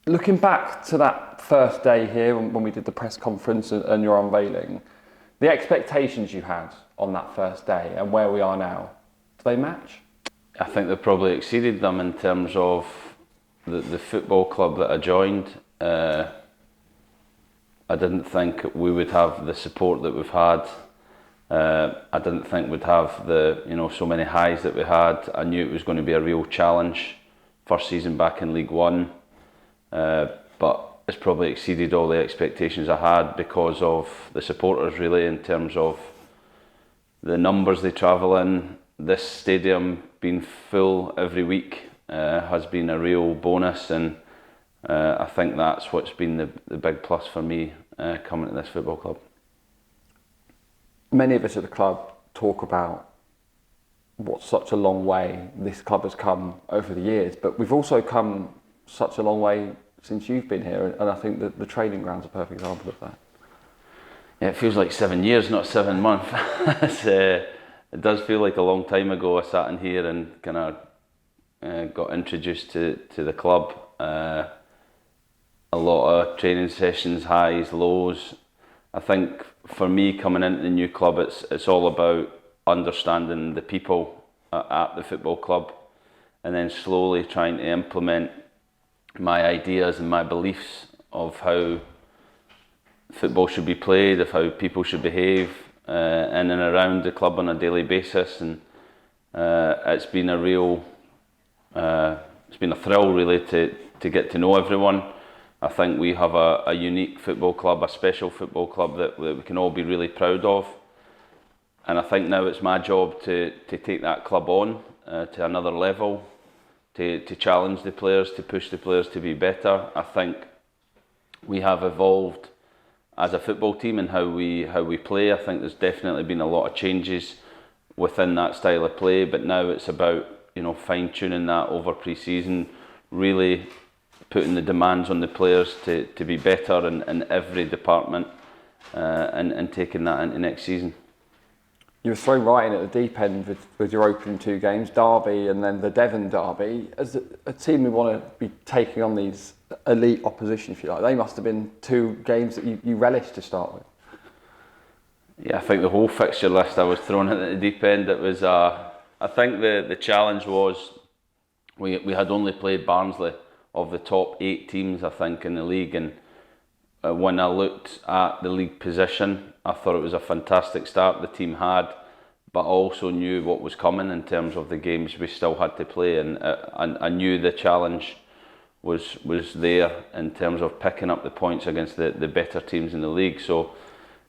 Looking back to that first day here when we did the press conference and your unveiling, the expectations you had on that first day and where we are now, do they match? I think they've probably exceeded them in terms of the football club that I joined. I didn't think we would have the support that we've had. I didn't think we'd have so many highs that we had. I knew it was going to be a real challenge. First season back in League One, but it's probably exceeded all the expectations I had because of the supporters, really, in terms of the numbers they travel in. This stadium being full every week has been a real bonus, and I think that's what's been the big plus for me coming to this football club. Many of us at the club talk about what such a long way this club has come over the years, but we've also come such a long way since you've been here, and I think that the training ground's a perfect example of that. Yeah, it feels like 7 years, not 7 months. It does feel like a long time ago I sat in here and kind of got introduced to the club. A lot of training sessions, highs, lows. I think for me coming into the new club, it's all about understanding the people at the football club, and then slowly trying to implement my ideas and my beliefs of how football should be played, of how people should behave in and around the club on a daily basis. And it's been a real, it's been a thrill really to get to know everyone. I think we have a unique football club, a special football club that we can all be really proud of. And I think now it's my job to take that club on to another level, to challenge the players, to push the players to be better. I think we have evolved as a football team and how we play. I think there's definitely been a lot of changes within that style of play, but now it's about fine tuning that over pre-season, really putting the demands on the players to be better in every department, and taking that into next season. You were thrown right in at the deep end with your opening 2 games, Derby and then the Devon Derby. As a team we want to be taking on these elite opposition, if you like, they must have been 2 games that you relished to start with. Yeah, I think the whole fixture list I was thrown in at the deep end. It was, I think the challenge was we had only played Barnsley of the top 8 teams, I think, in the league, and when I looked at the league position, I thought it was a fantastic start the team had, but I also knew what was coming in terms of the games we still had to play, and I knew the challenge was there in terms of picking up the points against the better teams in the league. So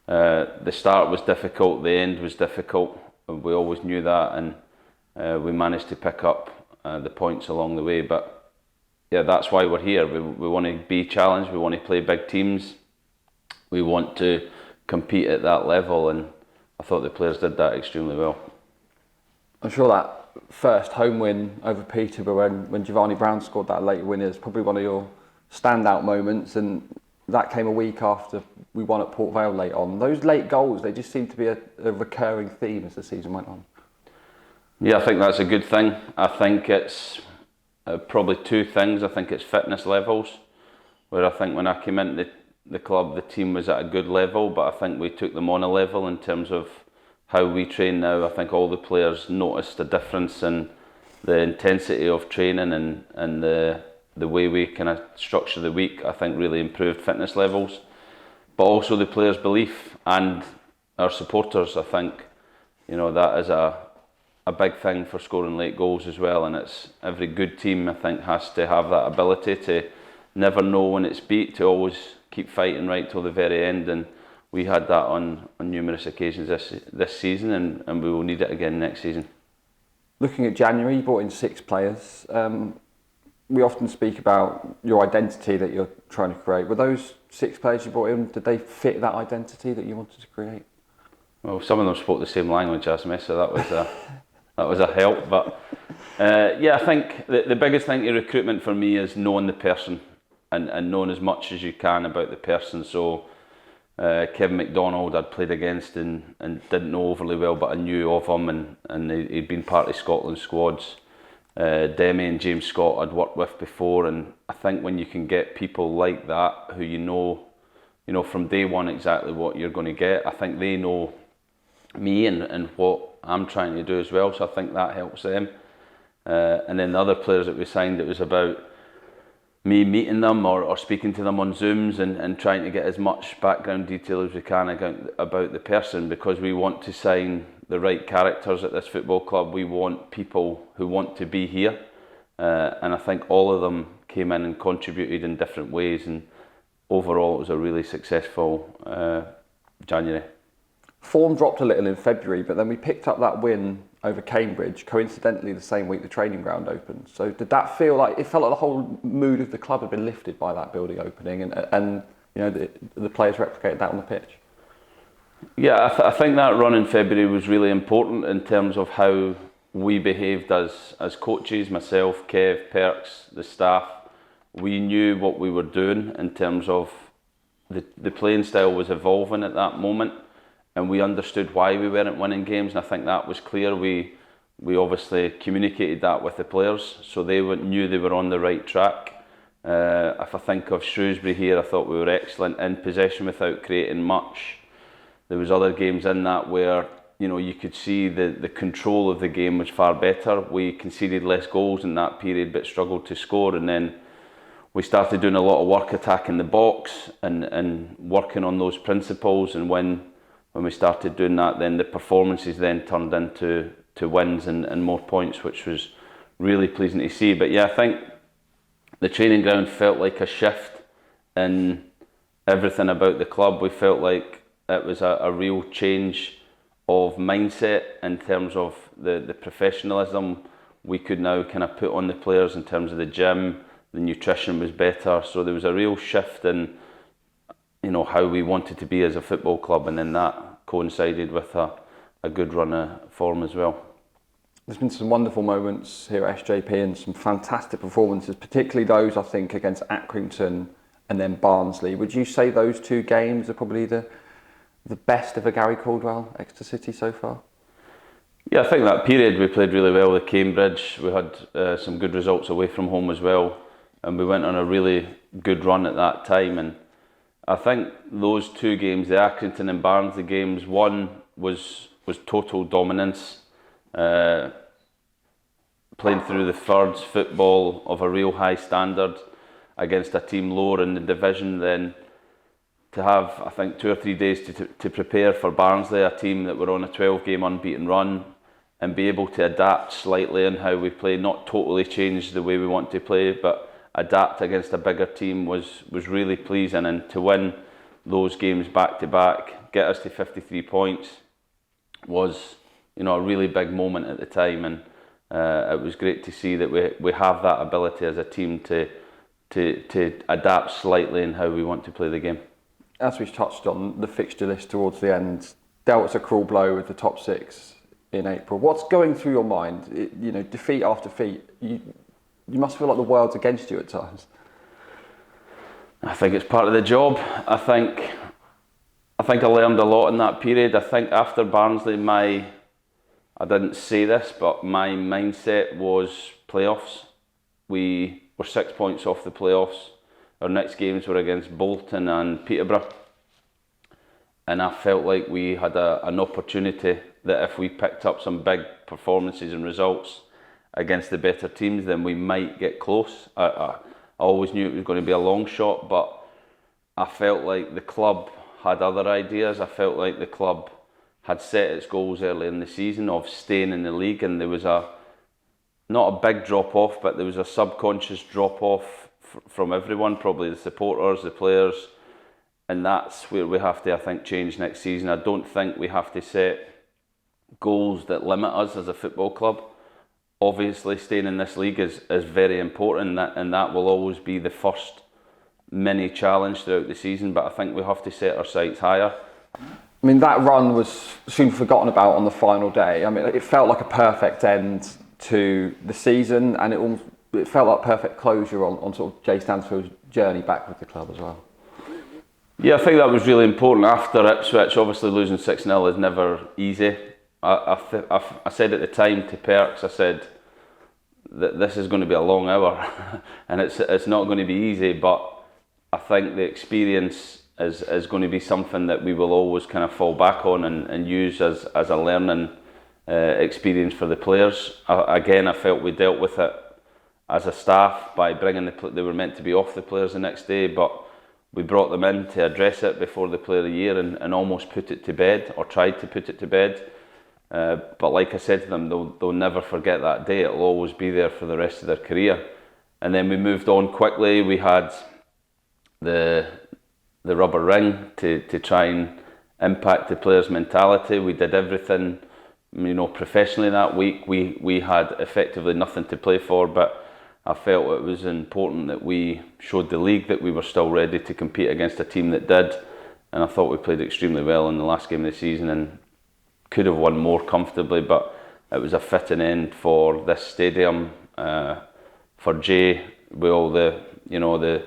the start was difficult, the end was difficult, we always knew that, and we managed to pick up the points along the way. But yeah, that's why we're here. We want to be challenged, we want to play big teams, we want to compete at that level, and I thought the players did that extremely well. I'm sure that first home win over Peterborough when Giovanni Brown scored that late winner is probably one of your standout moments, and that came a week after we won at Port Vale late on. Those late goals, they just seem to be a recurring theme as the season went on. Yeah, I think that's a good thing. I think it's probably 2 things. I think it's fitness levels, where I think when I came into the club, the team was at a good level, but I think we took them on a level in terms of how we train now. I think all the players noticed a difference in the intensity of training and the way we kind of structure the week. I think really improved fitness levels, but also the players' belief and our supporters. I think that is a big thing for scoring late goals as well, and it's every good team I think has to have that ability to never know when it's beat, to always keep fighting right till the very end, and we had that on numerous occasions this season, and we will need it again next season. Looking at January, you brought in 6 players. We often speak about your identity that you're trying to create. Were those 6 players you brought in, did they fit that identity that you wanted to create? Well, some of them spoke the same language as me, so that was a help. But yeah, I think the biggest thing to recruitment for me is knowing the person and knowing as much as you can about the person. So Kevin McDonald I'd played against and didn't know overly well, but I knew of him, and he'd been part of Scotland squads. Demi and James Scott I'd worked with before, and I think when you can get people like that who you know from day one exactly what you're going to get, I think they know me and what I'm trying to do as well, so I think that helps them. And then the other players that we signed, it was about me meeting them or speaking to them on Zooms and trying to get as much background detail as we can about the person, because we want to sign the right characters at this football club. We want people who want to be here, and I think all of them came in and contributed in different ways, and overall it was a really successful January. Form dropped a little in February, but then we picked up that win over Cambridge, coincidentally the same week the training ground opened. So did that feel like, it felt like the whole mood of the club had been lifted by that building opening, and you know the players replicated that on the pitch? Yeah, I think that run in February was really important in terms of how we behaved as coaches, myself, Kev, Perks, the staff. We knew what we were doing in terms of the playing style was evolving at that moment, and we understood why we weren't winning games, and I think that was clear. We obviously communicated that with the players, so they knew they were on the right track. If I think of Shrewsbury here, I thought we were excellent in possession without creating much. There was other games in that where you could see the control of the game was far better. We conceded less goals in that period but struggled to score, and then we started doing a lot of work attacking the box and working on those principles, and when we started doing that, then the performances then turned into wins and more points, which was really pleasing to see. But yeah, I think the training ground felt like a shift in everything about the club. We felt like it was a real change of mindset in terms of the professionalism we could now kind of put on the players in terms of the gym. The nutrition was better, so there was a real shift in how we wanted to be as a football club, and then that coincided with a good run of form as well. There's been some wonderful moments here at SJP and some fantastic performances, particularly those I think against Accrington and then Barnsley. Would you say those two games are probably the best of a Gary Caldwell Exeter City so far? Yeah, I think that period we played really well with Cambridge. We had some good results away from home as well, and we went on a really good run at that time. And I think those two games, the Accrington and Barnsley games, one was total dominance, playing through the thirds, football of a real high standard against a team lower in the division. Then to have, I think, 2 or 3 days to prepare for Barnsley, a team that were on a 12-game unbeaten run, and be able to adapt slightly in how we play, not totally change the way we want to play, but adapt against a bigger team was really pleasing. And to win those games back to back, get us to 53 points, was a really big moment at the time, and it was great to see that we have that ability as a team to adapt slightly in how we want to play the game. As we've touched on, the fixture list towards the end dealt us a cruel blow with the top 6 in April. What's going through your mind? Defeat after defeat, you must feel like the world's against you at times. I think it's part of the job. I think I learned a lot in that period. I think after Barnsley, I didn't say this, but my mindset was playoffs. We were 6 points off the playoffs. Our next games were against Bolton and Peterborough, and I felt like we had an opportunity that if we picked up some big performances and results against the better teams, then we might get close. I always knew it was going to be a long shot, but I felt like the club had other ideas. I felt like the club had set its goals early in the season of staying in the league, and there was not a big drop off, but there was a subconscious drop off from everyone, probably the supporters, the players, and that's where we have to, I think, change next season. I don't think we have to set goals that limit us as a football club. Obviously, staying in this league is very important, and that will always be the first mini challenge throughout the season, but I think we have to set our sights higher. I mean, that run was soon forgotten about on the final day. I mean, it felt like a perfect end to the season, and it felt like perfect closure on sort of Jay Stansfield's journey back with the club as well. Yeah, I think that was really important. After Ipswich, obviously losing 6-0 is never easy. I said at the time to Perks, I said, this is going to be a long hour, and it's not going to be easy. But I think the experience is going to be something that we will always kind of fall back on and use as a learning experience for the players. Again, I felt we dealt with it as a staff by bringing they were meant to be off the players the next day, but we brought them in to address it before the Player of the Year and almost put it to bed, or tried to put it to bed. But like I said to them, they'll never forget that day. It'll always be there for the rest of their career. And then we moved on quickly. We had the rubber ring to try and impact the players' mentality. We did everything, professionally that week. We had effectively nothing to play for, but I felt it was important that we showed the league that we were still ready to compete against a team that did. And I thought we played extremely well in the last game of the season and could have won more comfortably, but it was a fitting end for this stadium, for Jay, with all the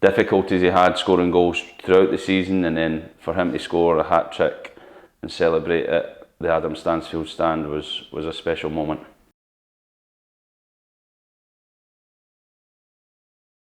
difficulties he had scoring goals throughout the season, and then for him to score a hat-trick and celebrate it, the Adam Stansfield stand was a special moment.